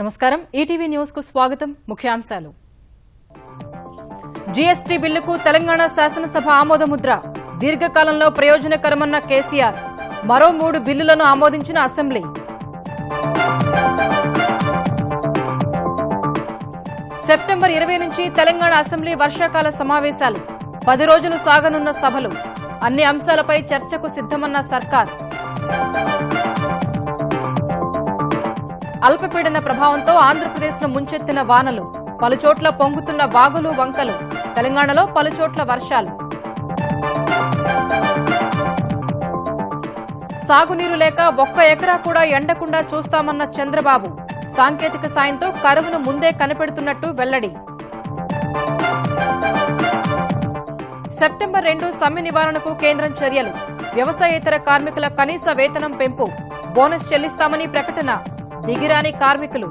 నమస్కారం ETV news కు స్వాగతం ముఖ్యాంశాలు జీఎస్టీ బిల్లుకు తెలంగాణ శాసనసభ ఆమోదముద్ర దీర్ఘకాలంలో ప్రయోజనకరమన్న కేసీఆర్ మరో 3 బిల్లులను ఆమోదించిన అసెంబ్లీ సెప్టెంబర్ 20 నుంచి తెలంగాణ అసెంబ్లీ వర్షాకాల సమావేశాలు 10 రోజులు సాగనున్న సభలు అన్ని అంశాలపై చర్చకు సిద్దమన్న సర్కార్ అల్పపీడన ప్రభావంతో ఆంధ్రప్రదేశ్ను ముంచెత్తిన వానలు పలుచోట్ల పొంగుతున్న వాగులు వంకలు తెలంగాణలో పలుచోట్ల వర్షాలు సాగునీరు లేక 1 ఎకరా కూడా ఎండకుండా చూస్తామన్న చంద్రబాబు సాంకేతిక సాయంతో కరువును ముందే కనిపెడుతున్నట్టు వెల్లడి సెప్టెంబర్ 2 సమ్మె నివారణకు కేంద్రం చర్యలు వ్యవసాయేతర కార్మికుల కనీస వేతనం పెంపు బోనస్ చెల్లిస్తామని ప్రకటన దిగిరాని కార్మికులు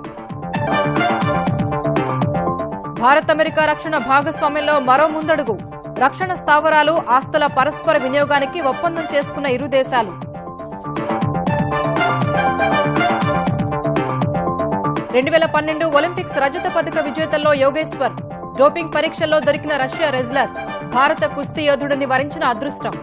భారత్ అమెరికా రక్షణ భాగస్వామ్యంలో మరో ముందడుగు రక్షణ స్థావరాలు ఆస్తుల పరస్పర వినియోగానికి ఒప్పందం చేసుకున్న ఇరు దేశాలు 2012 ఒలింపిక్స్ రజత పతక విజేతల్లో యోగేశ్వర్ డోపింగ్ పరీక్షల్లో దొరికిన రష్యా రెజ్లర్ భారత కుస్తీ యోధుడిని వరించిన అదృష్టం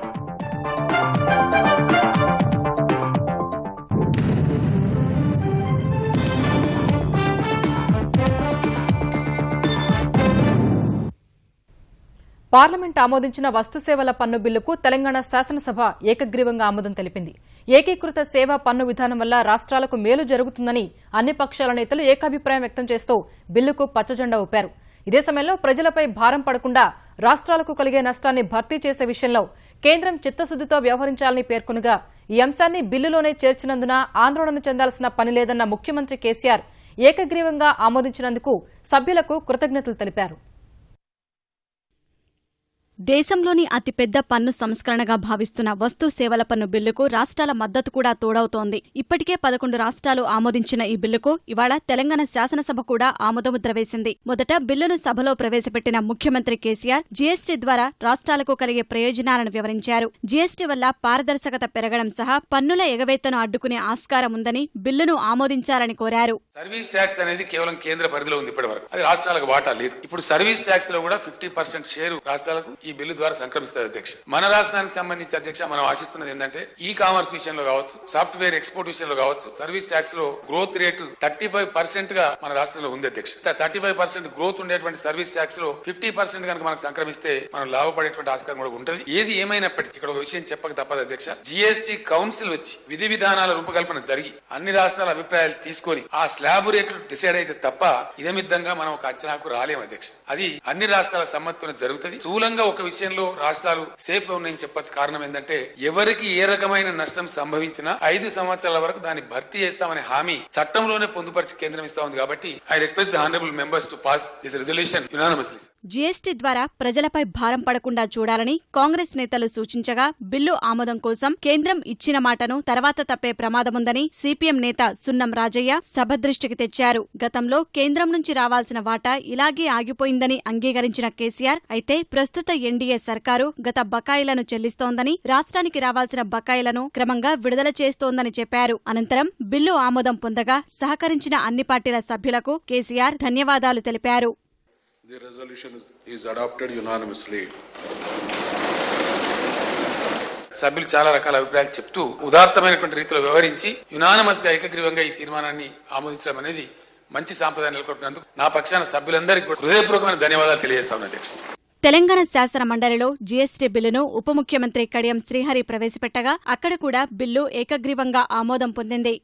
పార్లమెంట్ ఆమోదించిన వస్తుసేవల పన్ను బిల్లుకు తెలంగాణ శాసనసభ ఏకగ్రీవంగా ఆమోదం తెలిపింది ఏకీకృత సేవా పన్ను విధానం వల్ల రాష్ట్రాలకు మేలు జరుగుతుందని అన్ని పక్షాల నేతలు ఏకాభిప్రాయం వ్యక్తం చేస్తూ బిల్లుకు పచ్చజెండా ఊపారు ఇదే సమయంలో ప్రజలపై భారం పడకుండా రాష్ట్రాలకు కలిగే నష్టాన్ని భర్తీ చేసే విషయంలో కేంద్రం చిత్తశుద్దితో వ్యవహరించాలని పేర్కొనగా ఈ అంశాన్ని బిల్లులోనే చేర్చినందున ఆందోళన చెందాల్సిన పని లేదన్న ముఖ్యమంత్రి కేసీఆర్ ఏకగ్రీవంగా ఆమోదించినందుకు సభ్యులకు కృతజ్ఞతలు తెలిపారు దేశంలోని అతిపెద్ద పన్ను సంస్కరణగా భావిస్తున్న వస్తు సేవల పన్ను బిల్లుకు రాష్ట్రాల మద్దతు కూడా తోడవుతోంది ఇప్పటికే 11 రాష్ట్రాలు ఆమోదించిన ఈ బిల్లుకు ఇవాళ తెలంగాణ శాసనసభ కూడా ఆమోదముద్ర వేసింది మొదట బిల్లును సభలో ప్రవేశపెట్టిన ముఖ్యమంత్రి కేసీఆర్ జీఎస్టీ ద్వారా రాష్ట్రాలకు కలిగే ప్రయోజనాలను వివరించారు జీఎస్టీ వల్ల పారదర్శకత పెరగడం సహా పన్నుల ఎగవేతను అడ్డుకునే ఆస్కారం ఉందని బిల్లును ఆమోదించాలని కోరారు సర్వీస్ ట్యాక్స్ అనేది కేవలం కేంద్ర పరిధిలో ఉంది ఇప్పటివరకు అది రాష్ట్రాలకు వాటా లేదు ఇప్పుడు సర్వీస్ ట్యాక్స్ లో కూడా 50% షేరు రాష్ట్రాలకు ఈ బిల్లు ద్వారా సంక్రమిస్తుంది అధ్యక్ష మన రాష్ట్రానికి సంబంధించి అధ్యక్ష మనం ఆశిస్తున్నది ఏంటంటే ఈ కామర్స్ విషయంలో కావచ్చు సాఫ్ట్వేర్ ఎక్స్పోర్ట్ విషయంలో కావచ్చు సర్వీస్ ట్యాక్స్ లో గ్రోత్ రేటు 35% గా మన రాష్ట్రంలో ఉంది అధ్యక్ష 35% గ్రోత్ ఉండేటువంటి సర్వీస్ ట్యాక్స్ లో 50% కనుక మనకు సంక్రమిస్తే మనం లాభపడేటువంటి ఆస్కారం కూడా ఉంటుంది ఏది ఏమైనప్పటికీ ఇక్కడ ఒక విషయం చెప్పక తప్పదు అధ్యక్ష జీఎస్టీ కౌన్సిల్ వచ్చి విధి విధానాల రూపకల్పన జరిగి అన్ని రాష్ట్రాల అభిప్రాయాలు తీసుకొని ఆ స్లాబ్ రేట్లు డిసైడ్ అయితే తప్ప ఇదమిద్దంగా మనం ఒక అంచనాకు రాలేము అధ్యక్ష అది అన్ని రాష్ట్రాల సమ్మతితోనే జరుగుతుంది స్థూలంగా ఒక విషయంలో రాష్ట్రాలు సేఫ్ గా ఉన్నాయని చెప్పొచ్చు కారణం ఏంటంటే ఎవరికి ఏ రకమైన నష్టం సంభవించినా 5 సంవత్సరాల వరకు దాన్ని భర్తీ చేస్తామనే హామీ చట్టంలోనే పొందుపరిచి కేంద్రం ఇస్తా ఉంది కాబట్టి I request the honourable members to pass this resolution unanimously GST ద్వారా ప్రజలపై భారం పడకుండా చూడాలని కాంగ్రెస్ నేతలు సూచించగా బిల్లు ఆమోదం కోసం కేంద్రం ఇచ్చిన మాటను తర్వాత తప్పే ప్రమాదముందని సిపిఎం నేత సున్నం రాజయ్య సభ దృష్టికి తెచ్చారు గతంలో కేంద్రం నుంచి రావాల్సిన వాటా ఇలాగే ఆగిపోయిందని అంగీకరించిన కేసీఆర్ అయితే ప్రస్తుత ఎన్డీఏ సర్కారు గత బకాయిలను చెల్లిస్తోందని రాష్ట్రానికి రావాల్సిన బకాయిలను క్రమంగా విడుదల చేస్తోందని చెప్పారు అనంతరం బిల్లు ఆమోదం పొందగా సహకరించిన అన్ని పార్టీల సభ్యులకు కేసీఆర్ ధన్యవాదాలు తెలిపారు The resolution is adopted unanimously. సభ్యులు చాలా రకాల అభిప్రాయాలు చెప్తూ ఉదాత్తమైనటువంటి రీతిలో వ్యవహరించి యునానిమస్ గా ఏకగ్రీవంగా ఈ తీర్మానాన్ని ఆమోదించడం అనేది మంచి సాంప్రదాయం నెలకొల్పినందుకు నా పక్షాన సభ్యులందరికీ హృదయపూర్వకమైన ధన్యవాదాలు తెలియజేస్తాను అధ్యక్ష తెలంగాణ శాసన మండలిలో జీఎస్టీ బిల్లును ఉప ముఖ్యమంత్రి కడియం శ్రీహరి ప్రవేశపెట్టగా అక్కడ కూడా బిల్లు ఏకగ్రీవంగా ఆమోదం పొందింది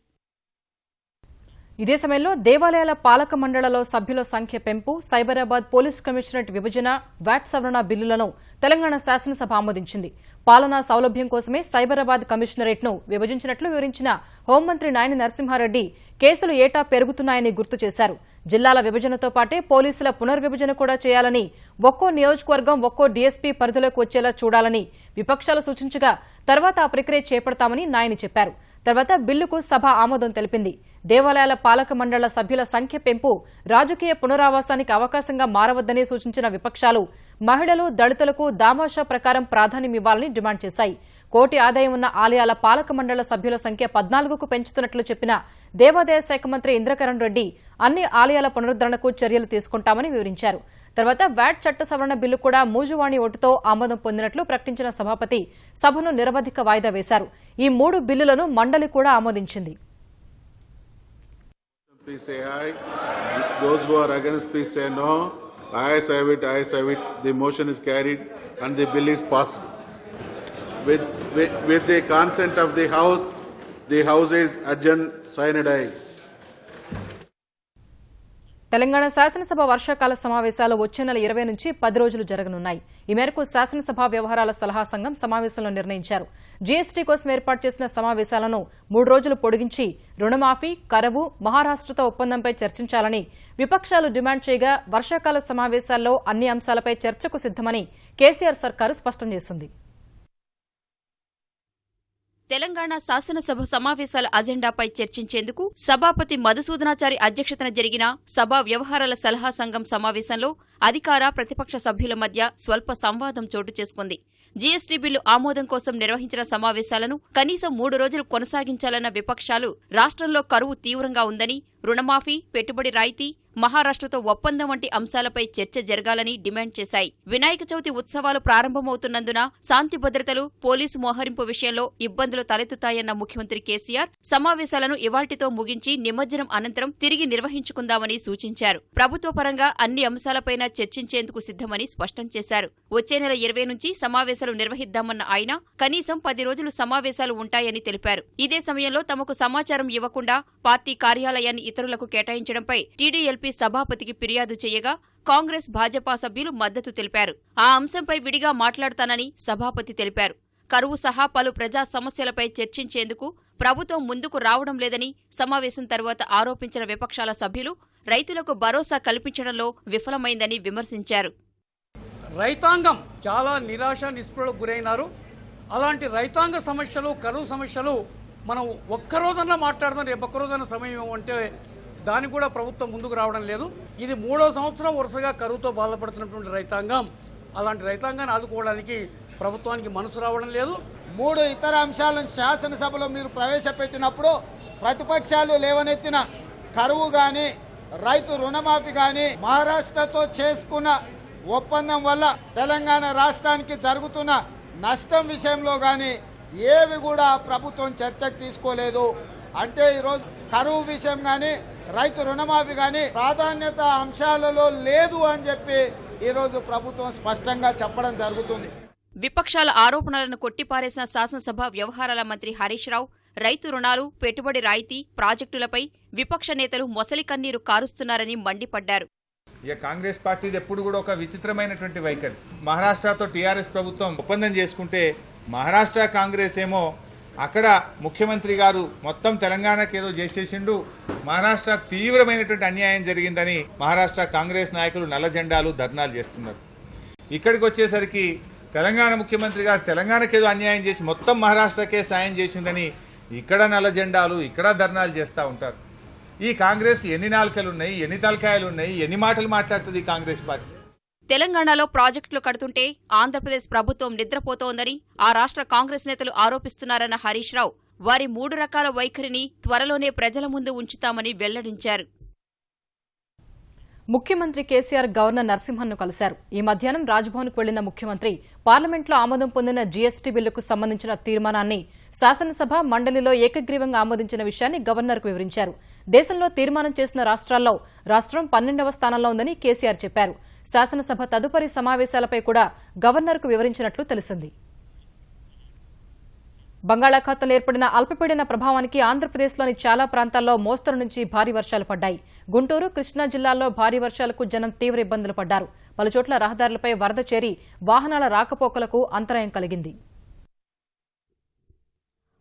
ఇదే సమయంలో దేవాలయాల పాలక మండళ్లలో సభ్యుల సంఖ్య పెంపు సైబరాబాద్ పోలీస్ కమిషనరేట్ విభజన వ్యాట్ సవరణ బిల్లులను తెలంగాణ శాసనసభ ఆమోదించింది పాలనా సౌలభ్యం కోసమే సైబరాబాద్ కమిషనరేట్ ను విభజించినట్లు వివరించిన హోంమంత్రి నాయని నరసింహారెడ్డి కేసులు ఏటా పెరుగుతున్నాయని గుర్తు చేశారు జిల్లాల విభజనతో పాటే పోలీసుల పునర్విభజన కూడా చేయాలని ఒక్కో నియోజకవర్గం ఒక్కో డీఎస్పీ పరిధిలోకి వచ్చేలా చూడాలని విపక్షాలు సూచించగా తర్వాత ఆ ప్రక్రియ చేపడతామని నాయని చెప్పారు తర్వాత బిల్లుకు సభ ఆమోదం తెలిపింది దేవాలయాల పాలక మండళ్ల సభ్యుల సంఖ్య పెంపు రాజకీయ పునరావాసానికి అవకాశంగా మారవద్దని సూచించిన విపక్షాలు మహిళలు దళితులకు దామాషా ప్రకారం ప్రాధాన్యమివ్వాలని డిమాండ్ చేశాయి కోటి ఆదాయం ఉన్న ఆలయాల పాలక మండళ్ల సభ్యుల సంఖ్య 14కు పెంచుతున్నట్లు చెప్పిన దేవాదాయ శాఖ మంత్రి ఇంద్రకరణ్ రెడ్డి అన్ని ఆలయాల పునరుద్దరణకు చర్యలు తీసుకుంటామని వివరించారు. తర్వాత వ్యాట్ చట్ట సవరణ బిల్లు కూడా మూజువాణి ఓటుతో ఆమోదం పొందినట్లు ప్రకటించిన సభాపతి సభను నిరవధిక వాయిదా వేశారు. ఈ 3 బిల్లులను మండలి కూడా ఆమోదించింది. Please say aye. Those who are against, please say no. Ayes have it, ayes have it. The motion is carried and the bill is passed. With the consent of the House is adjourned, signed aye. Telangana శాసనసభ వర్షాకాల సమావేశాలు వచ్చే నెల 20 నుంచి 10 రోజులు జరగనున్నాయి. ఈ మేరకు శాసనసభ వ్యవహారాల సలహా సంఘం సమావేశంలో నిర్ణయించారు. జీఎస్టీ కోసం ఏర్పాటు చేసిన సమావేశాలను 3 రోజులు పొడిగించి రుణమాఫీ, కరవు, మహారాష్ట్రతో ఒప్పందంపై చర్చించాలని విపక్షాలు డిమాండ్ చేయగా వర్షాకాల సమావేశాల్లో అన్ని అంశాలపై చర్చకు సిద్దమని కేసీఆర్ సర్కారు స్పష్టం చేసింది. తెలంగాణ శాసనసభ సమావేశాల అజెండాపై చర్చించేందుకు సభాపతి మధుసూదనాచారి అధ్యక్షతన జరిగిన సభా వ్యవహారాల సలహా సంఘం సమావేశంలో అధికార ప్రతిపక్ష సభ్యుల మధ్య స్వల్ప సంవాదం చోటు చేసుకుంది. జీఎస్టీ బిల్లు ఆమోదం కోసం నిర్వహించిన సమావేశాలను కనీసం 3 రోజులు కొనసాగించాలన్న విపక్షాలు రాష్ట్రంలో కరువు తీవ్రంగా ఉందని, రుణమాఫీ, పెట్టుబడి రాయితీ, మహారాష్ట్రతో ఒప్పందం వంటి అంశాలపై చర్చ జరగాలని డిమాండ్ చేశాయి. వినాయక చవితి ఉత్సవాలు ప్రారంభమవుతున్నందున శాంతి భద్రతలు, పోలీసు మోహరింపు విషయంలో ఇబ్బందులు తలెత్తుతాయన్న ముఖ్యమంత్రి కేసీఆర్ సమావేశాలను ఇవాల్టితో ముగించి నిమజ్జనం అనంతరం తిరిగి నిర్వహించుకుందామని సూచించారు. ప్రభుత్వ పరంగా అన్ని అంశాలపైన చర్చించేందుకు సిద్దమని స్పష్టం చేశారు. వచ్చే నెల 20 నుంచి సమావేశాలు నిర్వహిద్దామన్న ఆయన కనీసం 10 రోజులు సమావేశాలు ఉంటాయని తెలిపారు. ఇదే సమయంలో తమకు సమాచారం ఇవ్వకుండా పార్టీ కార్యాలయాన్ని ఇతరులకు కేటాయించడంపై టీడీఎల్పీ సభాపతికి ఫిర్యాదు చేయగా కాంగ్రెస్, భాజపా సభ్యులు మద్దతు తెలిపారు. ఆ అంశంపై విడిగా మాట్లాడతానని సభాపతి తెలిపారు. కరువు సహా పలు ప్రజా సమస్యలపై చర్చించేందుకు ప్రభుత్వం ముందుకు రావడం లేదని సమావేశం తర్వాత ఆరోపించిన విపక్షాల సభ్యులు రైతులకు భరోసా కల్పించడంలో విఫలమైందని విమర్శించారు. రైతాంగం చాలా నిరాశ నిస్పృహలకు గురైనారు. అలాంటి రైతాంగ సమస్యలు, కరువు సమస్యలు మనం ఒక్కరోజన్నా మాట్లాడదాం, రేపు ఒక్కరోజన్నా సమయం ఇవ్వమంటే దానికి కూడా ప్రభుత్వం ముందుకు రావడం లేదు. ఇది 3వ సంవత్సరం వరుసగా కరువుతో బాధపడుతున్నటువంటి రైతాంగం. అలాంటి రైతాంగాన్ని ఆదుకోవడానికి ప్రభుత్వానికి మనసు రావడం లేదు. 3 ఇతర అంశాలను శాసనసభలో మీరు ప్రవేశపెట్టినప్పుడు ప్రతిపక్షాలు లేవనెత్తిన కరువు గాని, రైతు రుణమాఫీ గాని, మహారాష్ట్రతో చేసుకున్న ఒప్పందం వల్ల తెలంగాణ రాష్ట్రానికి జరుగుతున్న నష్టం విషయంలో గాని ఏవి కూడా ప్రభుత్వం చర్చకు తీసుకోలేదు. అంటే ఈరోజు కరువు విషయం గాని, రైతు రుణమాఫీ గాని ప్రాధాన్యత అంశాలలో లేదు అని చెప్పి ఈరోజు ప్రభుత్వం స్పష్టంగా చెప్పడం జరుగుతుంది. విపక్షాల ఆరోపణలను కొట్టిపారేసిన శాసనసభ వ్యవహారాల మంత్రి హరీష్ రావు రైతు రుణాలు, పెట్టుబడి రాయితీ, ప్రాజెక్టులపై విపక్ష నేతలు మొసలి కన్నీరు కారుస్తున్నారని మండిపడ్డారు. ఇక కాంగ్రెస్ పార్టీది ఎప్పుడు కూడా ఒక విచిత్రమైనటువంటి వైఖరి. మహారాష్ట్రతో టీఆర్ఎస్ ప్రభుత్వం ఒప్పందం చేసుకుంటే మహారాష్ట్ర కాంగ్రెస్ ఏమో అక్కడ ముఖ్యమంత్రి గారు మొత్తం తెలంగాణకి ఏదో చేసేసిండు, మహారాష్ట్ర తీవ్రమైనటువంటి అన్యాయం జరిగిందని మహారాష్ట్ర కాంగ్రెస్ నాయకులు నల్ల జెండాలు, ధర్నాలు చేస్తున్నారు. ఇక్కడికి వచ్చేసరికి తెలంగాణ ముఖ్యమంత్రి గారు తెలంగాణకి ఏదో అన్యాయం చేసి మొత్తం మహారాష్ట్రకే సాయం చేసిందని ఇక్కడ నల్ల జెండాలు, ఇక్కడ ధర్నాలు చేస్తూ ఉంటారు. ఈ కాంగ్రెస్ ఎన్ని నాలుకలున్నాయి, ఎన్ని తలకాయలున్నాయి, ఎన్ని మాటలు మాట్లాడుతుంది ఈ కాంగ్రెస్ పార్టీ? తెలంగాణలో ప్రాజెక్టులు కడుతుంటే ఆంధ్రప్రదేశ్ ప్రభుత్వం నిద్రపోతోందని ఆ రాష్ట్ర కాంగ్రెస్ నేతలు ఆరోపిస్తున్నారన్న హరీష్ రావు వారి 3 రకాల వైఖరిని త్వరలోనే ప్రజల ముందు ఉంచుతామని వెల్లడించారు. ముఖ్యమంత్రి కేసీఆర్ గవర్నర్ నరసింహన్ను కలిశారు. ఈ మధ్యాహ్నం రాజ్భవన్కు వెళ్లిన ముఖ్యమంత్రి పార్లమెంట్లో ఆమోదం పొందిన జీఎస్టీ బిల్లుకు సంబంధించిన తీర్మానాన్ని శాసనసభ, మండలిలో ఏకగ్రీవంగా ఆమోదించిన విషయాన్ని గవర్నర్కు వివరించారు. దేశంలో తీర్మానం చేసిన రాష్ట్రాల్లో రాష్ట్రం 12వ స్థానంలో ఉందని కేసీఆర్ చెప్పారు. శాసనసభ తదుపరి సమావేశాలపై కూడా గవర్నర్కు వివరించినట్లు తెలిసింది. బంగాళాఖాతంలో ఏర్పడిన అల్పపీడన ప్రభావానికి ఆంధ్రప్రదేశ్లోని చాలా ప్రాంతాల్లో మోస్తరు నుంచి భారీ వర్షాలు పడ్డాయి. గుంటూరు, కృష్ణా జిల్లాల్లో భారీ వర్షాలకు జనం తీవ్ర ఇబ్బందులు పడ్డారు. పలుచోట్ల రహదారులపై వరద చేరి వాహనాల రాకపోకలకు అంతరాయం కలిగింది.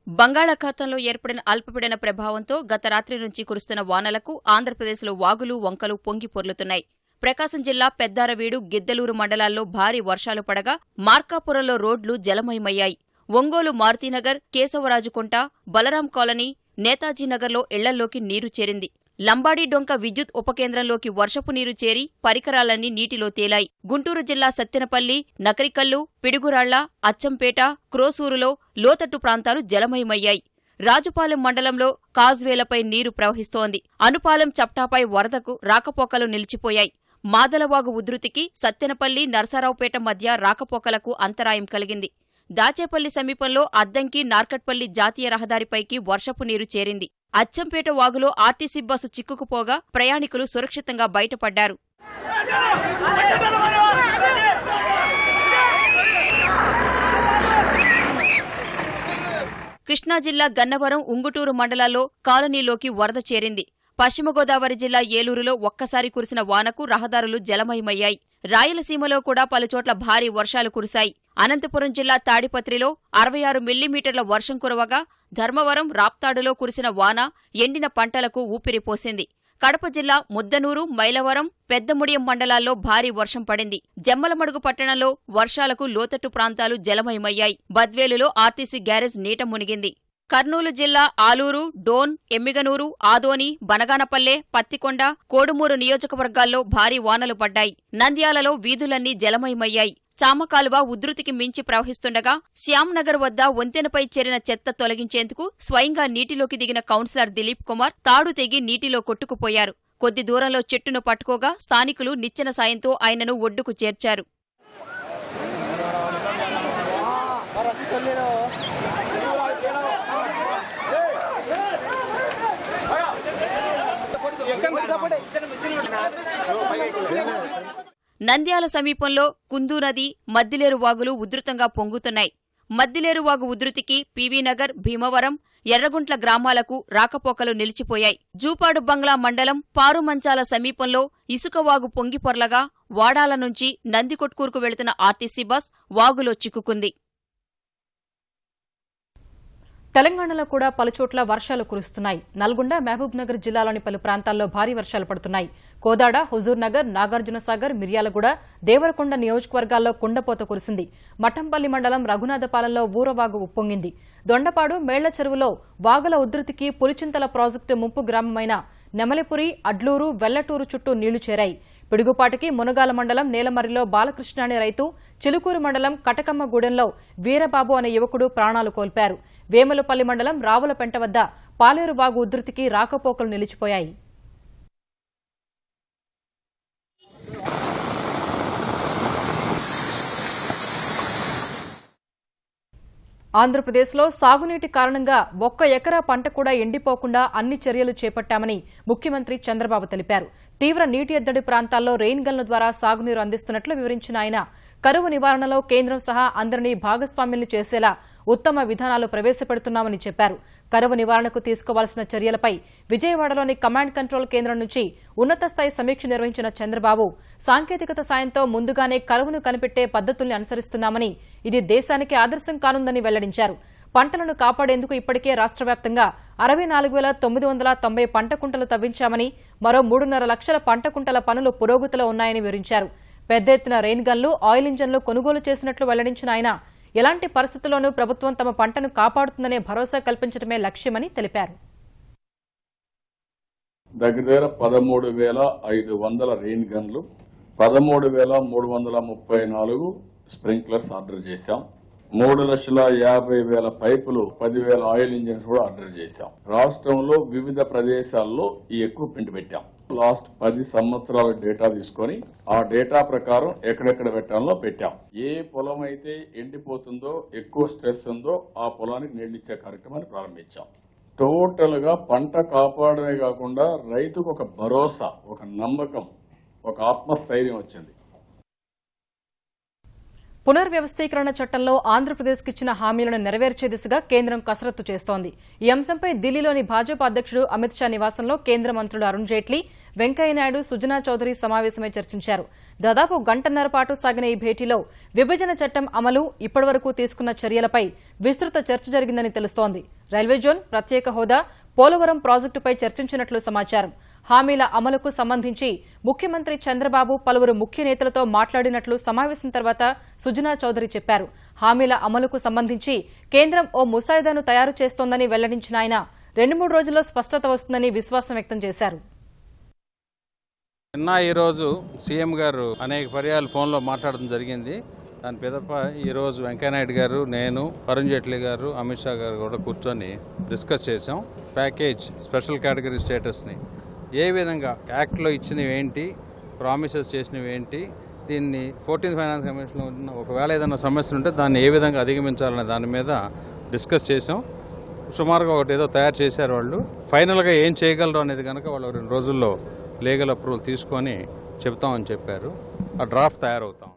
బంగాళాఖాతంలో ఏర్పడిన అల్పపీడన ప్రభావంతో గత రాత్రి నుంచి కురుస్తున్న వానలకు ఆంధ్రప్రదేశ్లో వాగులు, వంకలు పొంగి పొర్లుతున్నాయి. ప్రకాశం జిల్లా పెద్దారవీడు, గిద్దలూరు మండలాల్లో భారీ వర్షాలు పడగా మార్కాపురంలో రోడ్లు జలమయమయ్యాయి. ఒంగోలు మారుతీనగర్, కేశవరాజుకుంట, బలరాం కాలనీ, నేతాజీనగర్లో ఇళ్లల్లోకి నీరు చేరింది. లంబాడి డొంక విద్యుత్ ఉపకేంద్రంలోకి వర్షపు నీరు చేరి పరికరాలన్నీ నీటిలో తేలాయి. గుంటూరు జిల్లా సత్తెనపల్లి, నకరికల్లు, పిడుగురాళ్ల, అచ్చంపేట, క్రోసూరులో లోతట్టు ప్రాంతాలు జలమయమయ్యాయి. రాజుపాలెం మండలంలో కాజ్వేలపై నీరు ప్రవహిస్తోంది. అనుపాలెం చప్టాపై వరదకు రాకపోకలు నిలిచిపోయాయి. మాదలవాగు ఉధృతికి సత్తెనపల్లి, నరసరావుపేట మధ్య రాకపోకలకు అంతరాయం కలిగింది. దాచేపల్లి సమీపంలో అద్దంకి, నార్కట్పల్లి జాతీయ రహదారిపైకి వర్షపు నీరు చేరింది. అచ్చంపేట వాగులో ఆర్టీసీ బస్సు చిక్కుకుపోగా ప్రయాణికులు సురక్షితంగా బయటపడ్డారు. కృష్ణా జిల్లా గన్నవరం, ఉంగుటూరు మండలాల్లో కాలనీలోకి వరద చేరింది. పశ్చిమ గోదావరి జిల్లా ఏలూరులో ఒక్కసారి కురిసిన వానకు రహదారులు జలమయమయ్యాయి. రాయలసీమలో కూడా పలుచోట్ల భారీ వర్షాలు కురిశాయి. అనంతపురం జిల్లా తాడిపత్రిలో 66 మిల్లీమీటర్ల వర్షం కురవగా ధర్మవరం, రాప్తాడులో కురిసిన వాన ఎండిన పంటలకు ఊపిరిపోసింది. కడప జిల్లా ముద్దనూరు, మైలవరం, పెద్దముడియం మండలాల్లో భారీ వర్షం పడింది. జమ్మలమడుగు పట్టణంలో వర్షాలకు లోతట్టు ప్రాంతాలు జలమయమయ్యాయి. బద్వేలులో ఆర్టీసీ గ్యారేజ్ నీట మునిగింది. కర్నూలు జిల్లా ఆలూరు, డోన్, ఎమ్మిగనూరు, ఆదోని, బనగానపల్లె, పత్తికొండ, కోడుమూరు నియోజకవర్గాల్లో భారీ వానలు పడ్డాయి. నంద్యాలలో వీధులన్నీ జలమయమయ్యాయి. చామకాలువ ఉధృతికి మించి ప్రవహిస్తుండగా శ్యామ్నగర్ వద్ద వంతెనపై చేరిన చెత్త తొలగించేందుకు స్వయంగా నీటిలోకి దిగిన కౌన్సిలర్ దిలీప్ కుమార్ తాడు తెగి నీటిలో కొట్టుకుపోయారు. కొద్ది దూరంలో చెట్టును పట్టుకోగా స్థానికులు నిచ్చెన సాయంతో ఆయనను ఒడ్డుకు చేర్చారు. నంద్యాల సమీపంలో కుందు నది, మద్దిలేరు వాగులు ఉధృతంగా పొంగుతున్నాయి. మద్దిలేరు వాగు ఉధృతికి పీవీనగర్, భీమవరం, ఎర్రగుంట్ల గ్రామాలకు రాకపోకలు నిలిచిపోయాయి. జూపాడు బంగ్లా మండలం పారుమంచాల సమీపంలో ఇసుకవాగు పొంగిపొర్లగా వాడాల నుంచి నందికొట్కూరుకు వెళుతున్న ఆర్టీసీ బస్ వాగులో చిక్కుకుంది. తెలంగాణలో కూడా పలుచోట్ల వర్షాలు కురుస్తున్నాయి. నల్గొండ, మహబూబ్నగర్ జిల్లాలోని పలు ప్రాంతాల్లో భారీ వర్షాలు పడుతున్నాయి. కోదాడ, హుజూర్నగర్, నాగార్జునసాగర్, మిర్యాలగూడ, దేవరకొండ నియోజకవర్గాల్లో కుండపోత కురిసింది. మఠంపల్లి మండలం రఘునాథపాలెంలో ఊరవాగు ఉప్పొంగింది. దొండపాడు, మేళ్ల చెరువులో వాగుల ఉధృతికి పులిచింతల ప్రాజెక్టు ముంపు గ్రామమైన నెమలిపురి, అడ్లూరు, వెల్లటూరు చుట్టూ నీళ్లు చేరాయి. పిడుగుపాటికి మునగాల మండలం నేలమర్రిలో బాలకృష్ణ అనే రైతు, చిలుకూరు మండలం కటకమ్మగూడెంలో వీరబాబు అనే యువకుడు ప్రాణాలు కోల్పారు. వేములపల్లి మండలం రావులపెంట వద్ద పాలేరు వాగు ఉధృతికి రాకపోకలు నిలిచిపోయాయి. ఆంధ్రప్రదేశ్లో సాగునీటి కారణంగా 1 ఎకరా పంట కూడా ఎండిపోకుండా అన్ని చర్యలు చేపట్టామని ముఖ్యమంత్రి చంద్రబాబు తెలిపారు. తీవ్ర నీటి ఎద్దడి ప్రాంతాల్లో రెయిన్ గన్ల ద్వారా సాగునీరు అందిస్తున్నట్లు వివరించిన ఆయన కరువు నివారణలో కేంద్రం సహా అందరినీ భాగస్వామ్యులు చేసేలా ఉత్తమ విధానాలు ప్రవేశపెడుతున్నామని చెప్పారు. కరువు నివారణకు తీసుకోవాల్సిన చర్యలపై విజయవాడలోని కమాండ్ కంట్రోల్ కేంద్రం నుంచి ఉన్నత స్థాయి సమీక్ష నిర్వహించిన చంద్రబాబు సాంకేతికత సాయంతో ముందుగానే కరువును కనిపెట్టే పద్ధతుల్ని అనుసరిస్తున్నామని, ఇది దేశానికి ఆదర్శం కానుందని వెల్లడించారు. పంటలను కాపాడేందుకు ఇప్పటికే రాష్ట్ర వ్యాప్తంగా 64,990 పంట కుంటలు తవ్వించామని, మరో 3.5 లక్షల పంట కుంటల పనులు పురోగతిలో ఉన్నాయని వివరించారు. పెద్ద ఎత్తున రెయిన్ గన్లు, ఆయిల్ ఇంజన్లు కొనుగోలు చేసినట్లు వెల్లడించిన ఆయన ఎలాంటి పరిస్థితుల్లోనూ ప్రభుత్వం తమ పంటను కాపాడుతుందనే భరోసా కల్పించడమే లక్ష్యమని తెలిపారు. దగ్గర 13,500 రెయిన్ గన్లు, 13,334 స్ప్రింక్లర్స్ ఆర్డర్ చేశాం. 3,50,000 పైపులు, 10,000 ఆయిల్ ఇంజిన్స్ కూడా ఆర్డర్ చేశాం. రాష్ట్రంలో వివిధ ప్రదేశాల్లో ఈ ఎక్విప్మెంట్ పెట్టాం. లాస్ట్ 10 సంవత్సరాల డేటా తీసుకొని ఆ డేటా ప్రకారం ఎక్కడెక్కడ పెట్టాలో పెట్టాం. ఏ పొలం అయితే ఎండిపోతుందో, ఎక్కువ స్ట్రెస్ ఉందో ఆ పొలానికి నీళ్లిచ్చే కార్యక్రమాన్ని ప్రారంభించాం. టోటల్ గా పంట కాపాడమే కాకుండా రైతుకు ఒక భరోసా, ఒక నమ్మకం, ఒక ఆత్మస్థైర్యం వచ్చింది. పునర్వ్యవస్థీకరణ చట్టంలో ఆంధ్రప్రదేశ్కి ఇచ్చిన హామీలను నెరవేర్చే దిశగా కేంద్రం కసరత్తు చేస్తోంది. ఈ అంశంపై ఢిల్లీలోని భాజపా అధ్యక్షుడు అమిత్ షా నివాసంలో కేంద్ర మంత్రులు అరుణ్ జైట్లీ, వెంకయ్యనాయుడు, సుజనా చౌదరి సమావేశమై చర్చించారు. దాదాపు గంటన్నర పాటు సాగిన ఈ భేటీలో విభజన చట్టం అమలు, ఇప్పటివరకు తీసుకున్న చర్యలపై విస్తృత చర్చ జరిగిందని తెలుస్తోంది. రైల్వే జోన్, ప్రత్యేక హోదా, పోలవరం ప్రాజెక్టుపై చర్చించినట్లు సమాచారం. హామీల అమలుకు సంబంధించి ముఖ్యమంత్రి చంద్రబాబు పలువురు ముఖ్య నేతలతో మాట్లాడినట్లు సమావేశం తర్వాత సుజనా చౌదరి చెప్పారు. హామీల అమలుకు సంబంధించి కేంద్రం ఓ ముసాయిదాను తయారు చేస్తోందని వెల్లడించిన ఆయన 2-3 రోజుల్లో స్పష్టత వస్తుందని విశ్వాసం వ్యక్తం చేశారు. నిన్న ఈరోజు సీఎం గారు అనేక పర్యాలు ఫోన్లో మాట్లాడడం జరిగింది. దాని పిదప ఈరోజు వెంకయ్యనాయుడు గారు, నేను, అరుణ్ జైట్లీ గారు, అమిత్ షా గారు కూడా కూర్చొని డిస్కస్ చేశాం. ప్యాకేజ్ స్పెషల్ కేటగిరీ స్టేటస్ని ఏ విధంగా యాక్ట్లో ఇచ్చినవి ఏంటి, ప్రామిసెస్ చేసినవి ఏంటి, దీన్ని 14th ఫైనాన్స్ కమిషన్లో ఉన్న ఒకవేళ ఏదైనా సమస్యలు ఉంటే దాన్ని ఏ విధంగా అధిగమించాలనే దాని మీద డిస్కస్ చేసాం. సుమారుగా ఒకటి ఏదో తయారు చేశారు వాళ్ళు. ఫైనల్గా ఏం చేయగలరు అనేది కనుక వాళ్ళు 2 రోజుల్లో లీగల్ అప్రూవల్ తీసుకొని చెప్తామని చెప్పారు. ఆ డ్రాఫ్ట్ తయారవుతాం.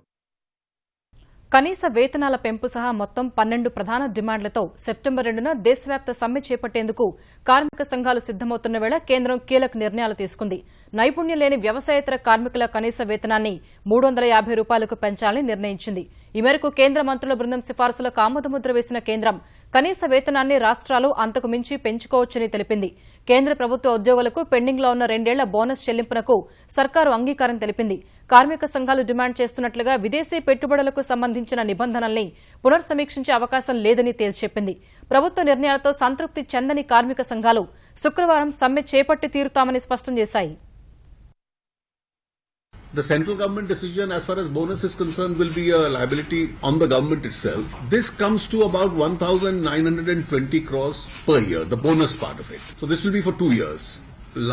కనీస వేతనాల పెంపు సహా మొత్తం 12 ప్రధాన డిమాండ్లతో సెప్టెంబర్ 2న దేశవ్యాప్త సమ్మె చేపట్టేందుకు కార్మిక సంఘాలు సిద్దమవుతున్న వేళ కేంద్రం కీలక నిర్ణయాలు తీసుకుంది. నైపుణ్యం లేని వ్యవసాయేతర కార్మికుల కనీస వేతనాన్ని 350 రూపాయలకు పెంచాలని నిర్ణయించింది. ఈ మేరకు కేంద్ర మంత్రుల బృందం సిఫారసులకు ఆమోదముద్ర వేసిన కేంద్రం కనీస వేతనాన్ని రాష్ట్రాలు అంతకు మించి పెంచుకోవచ్చని తెలిపింది. కేంద్ర ప్రభుత్వ ఉద్యోగులకు పెండింగ్లో ఉన్న 2 ఏళ్ల బోనస్ చెల్లింపునకు సర్కారు అంగీకారం తెలిపింది. కార్మిక సంఘాలు డిమాండ్ చేస్తున్నట్లుగా విదేశీ పెట్టుబడులకు సంబంధించిన నిబంధనల్ని పునర్సమీక్షించే అవకాశం లేదని తేల్చెప్పింది. ప్రభుత్వ నిర్ణయాలతో సంతృప్తి చెందని కార్మిక సంఘాలు శుక్రవారం సమ్మె చేపట్టి తీరుతామని స్పష్టం చేశాయి. The central government decision as far as bonus is concerned will be a liability on the government itself. This comes to about 1,920 crores per year, the bonus part of it. So this will be for 2 years.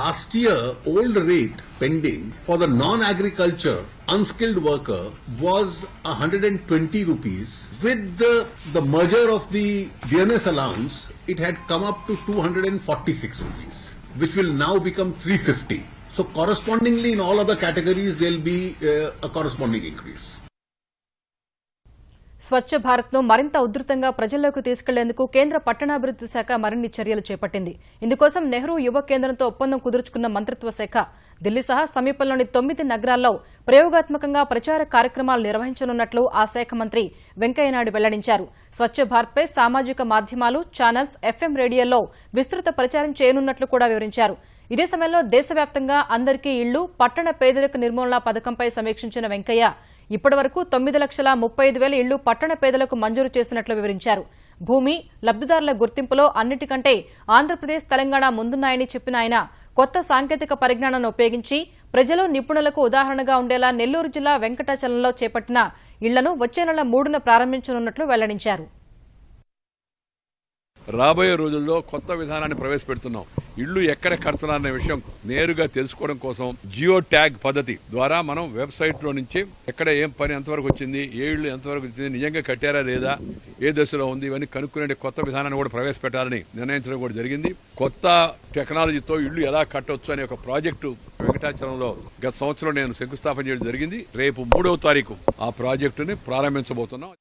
Last year, old rate pending for the non-agriculture unskilled worker was 120 rupees. With the merger of the DNS allowance, it had come up to 246 rupees, which will now become 350. So correspondingly in all other categories there will be a corresponding increase. స్వచ్ఛ భారత్ను మరింత ఉధృతంగా ప్రజల్లోకి తీసుకెళ్లేందుకు కేంద్ర పట్టణాభివృద్ది శాఖ మరిన్ని చర్యలు చేపట్టింది. ఇందుకోసం నెహ్రూ యువ కేంద్రంతో ఒప్పందం కుదుర్చుకున్న మంత్రిత్వ శాఖ ఢిల్లీ సహా సమీపంలోని 9 నగరాల్లో ప్రయోగాత్మకంగా ప్రచార కార్యక్రమాలు నిర్వహించనున్నట్లు ఆ శాఖ మంత్రి వెంకయ్యనాయుడు వెల్లడించారు. స్వచ్ఛ భారత్పై సామాజిక మాధ్యమాలు, ఛానల్స్, FM రేడియోల్లో విస్తృత ప్రచారం చేయనున్నట్లు కూడా వివరించారు. ఇదే సమయంలో దేశవ్యాప్తంగా అందరికీ ఇళ్లు, పట్టణ పేదరిక నిర్మూలన పథకంపై సమీక్షించిన వెంకయ్య ఇప్పటివరకు 9,35,000 ఇళ్లు పట్టణ పేదలకు మంజూరు చేసినట్లు వివరించారు. భూమి, లబ్దిదారుల గుర్తింపులో అన్నిటికంటే ఆంధ్రప్రదేశ్, తెలంగాణ ముందున్నాయని చెప్పిన ఆయన కొత్త సాంకేతిక పరిజ్ఞానాన్ని ఉపయోగించి ప్రజలు, నిపుణులకు ఉదాహరణగా ఉండేలా నెల్లూరు జిల్లా వెంకటాచలంలో చేపట్టిన ఇళ్లను వచ్చే నెల 3న ప్రారంభించనున్నట్లు వెల్లడించారు. రాబోయే రోజుల్లో కొత్త విధానాన్ని ప్రవేశపెడుతున్నాం. ఇళ్లు ఎక్కడ కడుతున్నారనే విషయం నేరుగా తెలుసుకోవడం కోసం జియో ట్యాగ్ పద్ధతి ద్వారా మనం వెబ్సైట్ లో నుంచి ఎక్కడ ఏం పని ఎంతవరకు వచ్చింది, ఏ ఇళ్లు ఎంతవరకు వచ్చింది, నిజంగా కట్టారా లేదా, ఏ దశలో ఉంది, ఇవన్నీ కనుక్కునే కొత్త విధానాన్ని కూడా ప్రవేశపెట్టాలని నిర్ణయించడం కూడా జరిగింది. కొత్త టెక్నాలజీతో ఇళ్లు ఎలా కట్టొచ్చు అనే ఒక ప్రాజెక్టు వెంకటాచలంలో గత సంవత్సరం నేను శంకుస్థాపన చేయడం జరిగింది. రేపు 3వ తారీఖు ఆ ప్రాజెక్టుని ప్రారంభించబోతున్నాం.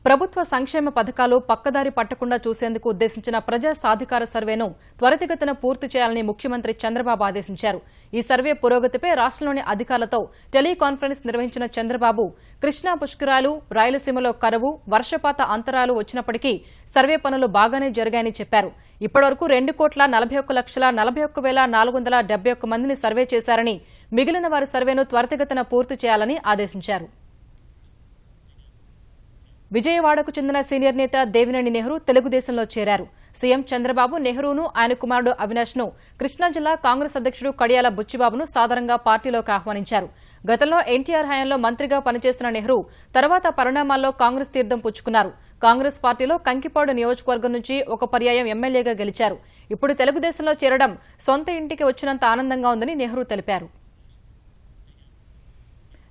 ప్రభుత్వ సంక్షేమ పథకాలు పక్కదారి పట్టకుండా చూసేందుకు ఉద్దేశించిన ప్రజా సాధికార సర్వేను త్వరితగతిన పూర్తి చేయాలని ముఖ్యమంత్రి చంద్రబాబు ఆదేశించారు. ఈ సర్వే పురోగతిపై రాష్ట్రంలోని అధికారులతో టెలికాన్ఫరెన్స్ నిర్వహించిన చంద్రబాబు కృష్ణా పుష్కరాలు, రాయలసీమలో కరువు, వర్షపాత అంతరాలు వచ్చినప్పటికీ సర్వే పనులు బాగానే జరిగాయని చెప్పారు. ఇప్పటివరకు 2,41,41,471 మందిని సర్వే చేశారని, మిగిలిన వారి సర్వేను త్వరితగతిన పూర్తి చేయాలని ఆదేశించారు. విజయవాడకు చెందిన సీనియర్ నేత దేవినేని నెహ్రూ తెలుగుదేశంలో చేరారు. సీఎం చంద్రబాబు నెహ్రూను, ఆయన కుమారుడు అవినాష్ను, కృష్ణా జిల్లా కాంగ్రెస్ అధ్యక్షుడు కడియాల బుచ్చిబాబును సాదరంగా పార్టీలోకి ఆహ్వానించారు. గతంలో ఎన్టీఆర్ హయాంలో మంత్రిగా పనిచేసిన నెహ్రూ తర్వాత పరిణామాల్లో కాంగ్రెస్ తీర్థం పుచ్చుకున్నారు. కాంగ్రెస్ పార్టీలో కంకిపాడు నియోజకవర్గం నుంచి ఒక పర్యాయం ఎమ్మెల్యేగా గెలిచారు. ఇప్పుడు తెలుగుదేశంలో చేరడం సొంత ఇంటికి వచ్చినంత ఆనందంగా ఉందని నెహ్రూ తెలిపారు.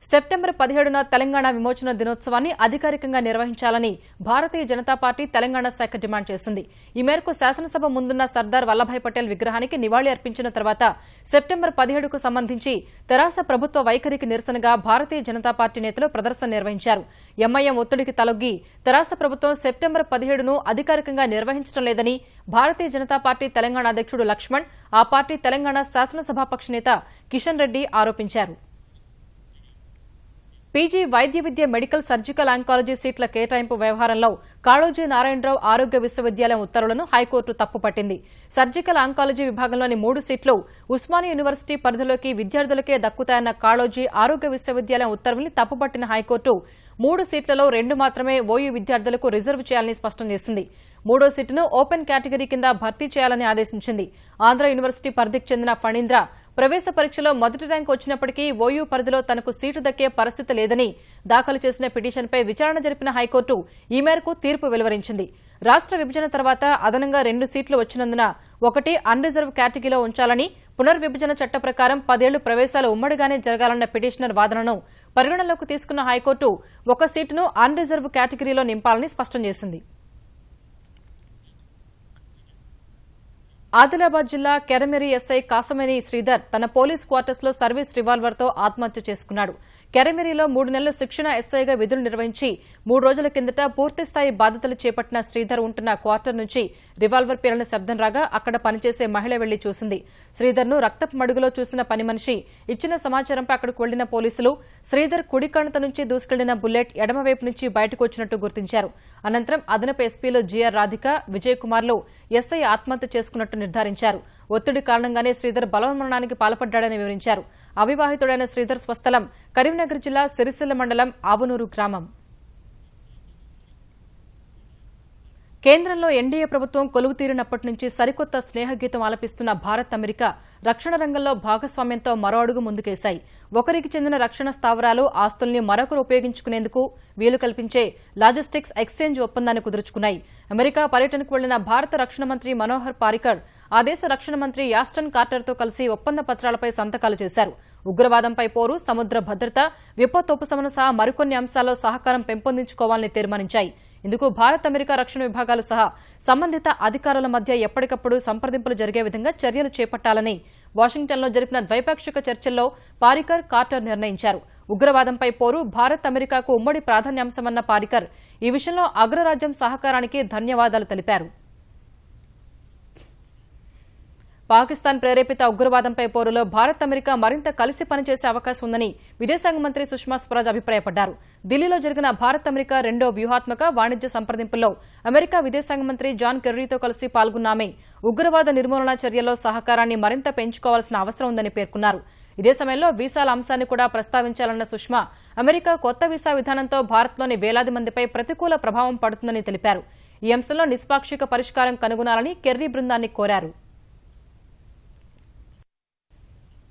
సెప్టెంబర్ 17న తెలంగాణ విమోచన దినోత్సవాన్ని అధికారికంగా నిర్వహించాలని భారతీయ జనతా పార్టీ తెలంగాణ శాఖ డిమాండ్ చేసింది. ఈ మేరకు శాసనసభ ముందున్న సర్దార్ వల్లభాయ్ పటేల్ విగ్రహానికి నివాళి అర్పించిన తర్వాత సెప్టెంబర్ 17కు సంబంధించి తెరాస ప్రభుత్వ వైఖరికి నిరసనగా భారతీయ జనతా పార్టీ నేతలు ప్రదర్శన నిర్వహించారు. ఎంఐఎం ఒత్తిడికి తలొగ్గి తెరాస ప్రభుత్వం సెప్టెంబర్ 17ను అధికారికంగా నిర్వహించడం లేదని భారతీయ జనతా పార్టీ తెలంగాణ అధ్యక్షుడు లక్ష్మణ్, ఆ పార్టీ తెలంగాణ శాసనసభాపక్ష నేత కిషన్ రెడ్డి ఆరోపించారు. పీజీ వైద్య విద్య, మెడికల్, సర్జికల్ ఆంకాలజీ సీట్ల కేటాయింపు వ్యవహారంలో కాళోజీ నారాయణరావు ఆరోగ్య విశ్వవిద్యాలయం ఉత్తర్వులను హైకోర్టు తప్పుపట్టింది. సర్జికల్ ఆంకాలజీ విభాగంలోని 3 సీట్లు ఉస్మానియా యూనివర్సిటీ పరిధిలోకి విద్యార్థులకే దక్కుతాయన్న కాళోజీ ఆరోగ్య విశ్వవిద్యాలయం ఉత్తర్వుల్ని తప్పుపట్టిన హైకోర్టు 3 సీట్లలో 2 మాత్రమే ఓయూ విద్యార్థులకు రిజర్వ్ చేయాలని స్పష్టం చేసింది. మూడో సీటును ఓపెన్ కేటగిరీ కింద భర్తీ చేయాలని ఆదేశించింది. ఆంధ్ర యూనివర్సిటీ పరిధికి చెందిన ఫణీంద్ర ప్రవేశ పరీక్షలో మొదటి ర్యాంకు వచ్చినప్పటికీ ఓయూ పరిధిలో తనకు సీటు దక్కే పరిస్థితి లేదని దాఖలు చేసిన పిటిషన్పై విచారణ జరిపిన హైకోర్టు ఈ మేరకు తీర్పు వెలువరించింది. రాష్ట్ర విభజన తర్వాత అదనంగా 2 సీట్లు వచ్చినందున ఒకటి అన్రిజర్వ్ కేటగిరీలో ఉంచాలని, పునర్విభజన చట్ట ప్రకారం 10 ఏళ్లు ప్రవేశాలు ఉమ్మడిగానే జరగాలన్న పిటిషనర్ వాదనను పరిగణనలోకి తీసుకున్న హైకోర్టు ఒక సీటును అన్రిజర్వ్ కేటగిరీలో నింపాలని స్పష్టం చేసింది. ఆదిలాబాద్ జిల్లా కెరమెరి ఎస్ఐ కాసమేని శ్రీధర్ తన పోలీస్ క్వార్టర్స్ లో సర్వీస్ రివాల్వర్తో ఆత్మహత్య చేసుకున్నాడు. కెరమెరిలో 3 నెలల శిక్షణ ఎస్ఐగా విధులు నిర్వహించి 3 రోజుల కిందట పూర్తిస్థాయి బాధ్యతలు చేపట్టిన శ్రీధర్ ఉంటున్న క్వార్టర్ నుంచి రివాల్వర్ పేలిన శబ్దం రాగా అక్కడ పనిచేసే మహిళ వెళ్లి చూసింది. శ్రీధర్ను రక్తపు మడుగులో చూసిన పని మనిషి ఇచ్చిన సమాచారంపై అక్కడికి వెళ్లిన పోలీసులు శ్రీధర్ కుడి కణత నుంచి దూసుకెళ్లిన బుల్లెట్ ఎడమవైపు నుంచి బయటకు వచ్చినట్టు గుర్తించారు. అనంతరం అదనపు ఎస్పీలు జీఆర్ రాధిక, విజయ్ కుమార్లు ఎస్ఐ ఆత్మహత్య చేసుకున్నట్టు నిర్ధారించారు. ఒత్తిడి కారణంగానే శ్రీధర్ బలవన్మరణానికి పాల్పడ్డాడని వివరించారు. అవివాహితుడైన శ్రీధర్ స్వస్థలం కరీంనగర్ జిల్లా సిరిసిల్ల మండలం ఆవునూరు గ్రామం. కేంద్రంలో ఎన్డీఏ ప్రభుత్వం కొలువుతీరినప్పటి నుంచి సరికొత్త స్నేహగీతం ఆలపిస్తున్న భారత్, అమెరికా రక్షణ రంగంలో భాగస్వామ్యంతో మరో అడుగు ముందుకేశాయి. ఒకరికి చెందిన రక్షణ స్థావరాలు, ఆస్తుల్ని మరొకరు ఉపయోగించుకునేందుకు వీలు కల్పించే లాజిస్టిక్స్ ఎక్స్చేంజ్ ఒప్పందాన్ని కుదుర్చుకున్నాయి. అమెరికా పర్యటనకు వెళ్లిన భారత రక్షణ మంత్రి మనోహర్ పారికర్ ఆ దేశ రక్షణ మంత్రి యాస్టన్ కార్టర్తో కలిసి ఒప్పంద పత్రాలపై సంతకాలు చేశారు. ఉగ్రవాదంపై పోరు, సముద్ర భద్రత, విపత్తోపశమనం సహా మరికొన్ని అంశాల్లో సహకారం పెంపొందించుకోవాలని తీర్మానించాయి. ఇందుకు భారత్, అమెరికా రక్షణ విభాగాలు సహా సంబంధిత అధికారుల మధ్య ఎప్పటికప్పుడు సంప్రదింపులు జరిగే విధంగా చర్యలు చేపట్టాలని వాషింగ్టన్లో జరిపిన ద్వైపాక్షిక చర్చల్లో పారికర్, కార్టర్ నిర్ణయించారు. ఉగ్రవాదంపై పోరు భారత్, అమెరికాకు ఉమ్మడి ప్రాధాన్యాంశమన్న పారికర్ ఈ విషయంలో అగ్రరాజ్యం సహకారానికి ధన్యవాదాలు తెలిపారు. పాకిస్తాన్ ప్రేరేపిత ఉగ్రవాదంపై పోరులో భారత్, అమెరికా మరింత కలిసి పనిచేసే అవకాశం ఉందని విదేశాంగ మంత్రి సుష్మా స్వరాజ్ అభిప్రాయపడ్డారు. ఢిల్లీలో జరిగిన భారత్, అమెరికా రెండో వ్యూహాత్మక వాణిజ్య సంప్రదింపుల్లో అమెరికా విదేశాంగ మంత్రి జాన్ కెర్రీతో కలిసి పాల్గొన్న ఆమె ఉగ్రవాద నిర్మూలన చర్యల్లో సహకారాన్ని మరింత పెంచుకోవాల్సిన అవసరం ఉందని పేర్కొన్నారు. ఇదే సమయంలో వీసాల అంశాన్ని కూడా ప్రస్తావించాలన్న సుష్మా అమెరికా కొత్త వీసా విధానంతో భారత్లోని వేలాది మందిపై ప్రతికూల ప్రభావం పడుతుందని తెలిపారు. ఈ అంశంలో నిష్పాక్షిక పరిష్కారం కనుగొనాలని కెర్రీ బృందాన్ని కోరారు.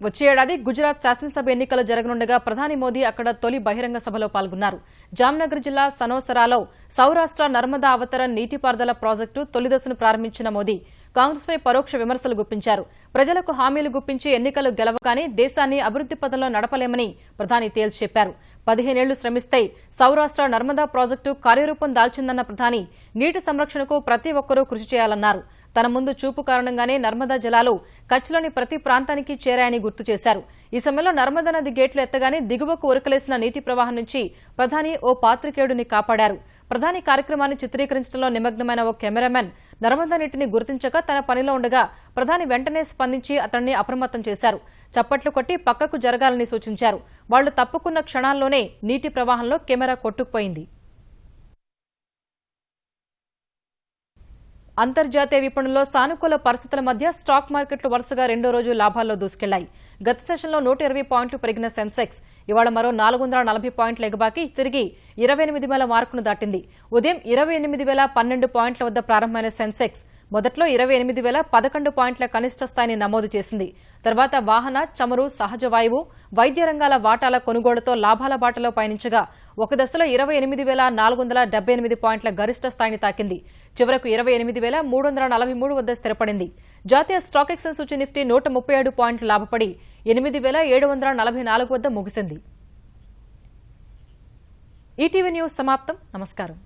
వచ్చే ఏడాది గుజరాత్ శాసనసభ ఎన్నికలు జరగనుండగా ప్రధాని మోదీ అక్కడ తొలి బహిరంగ సభలో పాల్గొన్నారు. జామ్నగర్ జిల్లా సనోసరాలో సౌరాష్ట్ర నర్మదా అవతరణ నీటిపారుదల ప్రాజెక్టు తొలి దశను ప్రారంభించిన మోదీ కాంగ్రెస్పై పరోక్ష విమర్శలు గుప్పించారు. ప్రజలకు హామీలు గుప్పించి ఎన్నికలు గెలవగానే దేశాన్ని అభివృద్ది పథంలో నడపలేమని ప్రధాని తేల్చి చెప్పారు. 15 ఏళ్లు శ్రమిస్తే సౌరాష్ట్ర నర్మదా ప్రాజెక్టు కార్యరూపం దాల్చిందన్న ప్రధాని నీటి సంరక్షణకు ప్రతి ఒక్కరూ కృషి చేయాలన్నారు. తన ముందు చూపు కారణంగానే నర్మదా జలాలు కచ్లోని ప్రతి ప్రాంతానికి చేరాయని గుర్తు చేశారు. ఈ సమయంలో నర్మదా నది గేట్లు ఎత్తగానే దిగువకు ఉరకలేసిన నీటి ప్రవాహం నుంచి ప్రధాని ఓ పాత్రికేయుడిని కాపాడారు. ప్రధాని కార్యక్రమాన్ని చిత్రీకరించడంలో నిమగ్నమైన ఓ కెమెరామెన్ నర్మదా నీటిని గుర్తించక తన పనిలో ఉండగా ప్రధాని వెంటనే స్పందించి అతన్ని అప్రమత్తం చేశారు. చప్పట్లు కొట్టి పక్కకు జరగాలని సూచించారు. వాళ్లు తప్పుకున్న క్షణాల్లోనే నీటి ప్రవాహంలో కెమెరా కొట్టుకుపోయింది. అంతర్జాతీయ విపణుల్లో సానుకూల పరిస్థితుల మధ్య స్టాక్ మార్కెట్లు వరుసగా రెండో రోజు లాభాల్లో దూసుకెళ్లాయి. గత సెషన్లో 120 పాయింట్లు పెరిగిన సెన్సెక్స్ ఇవాళ మరో 440 పాయింట్ల ఎగబాకి తిరిగి 28,000 మార్కును దాటింది. ఉదయం 28,012 పాయింట్ల వద్ద ప్రారంభమైన సెన్సెక్స్ మొదట్లో 28,011 పాయింట్ల కనిష్ట స్థాయిని నమోదు చేసింది. తర్వాత వాహన, చమురు, సహజ వాయువు, వైద్య రంగాల వాటాల కొనుగోలుతో లాభాల బాటలో పయనించగా ఒక దశలో 28,478 పాయింట్ల గరిష్ట స్థాయిని తాకింది. చివరకు 28,343 వద్ద స్థిరపడింది. జాతీయ స్టాక్ ఎక్స్చేంజ్ సూచీ నిఫ్టీ 137 పాయింట్లు లాభపడి 8,744 వద్ద ముగిసింది. ఈటీవీ న్యూస్ సమాప్తం. నమస్కారం.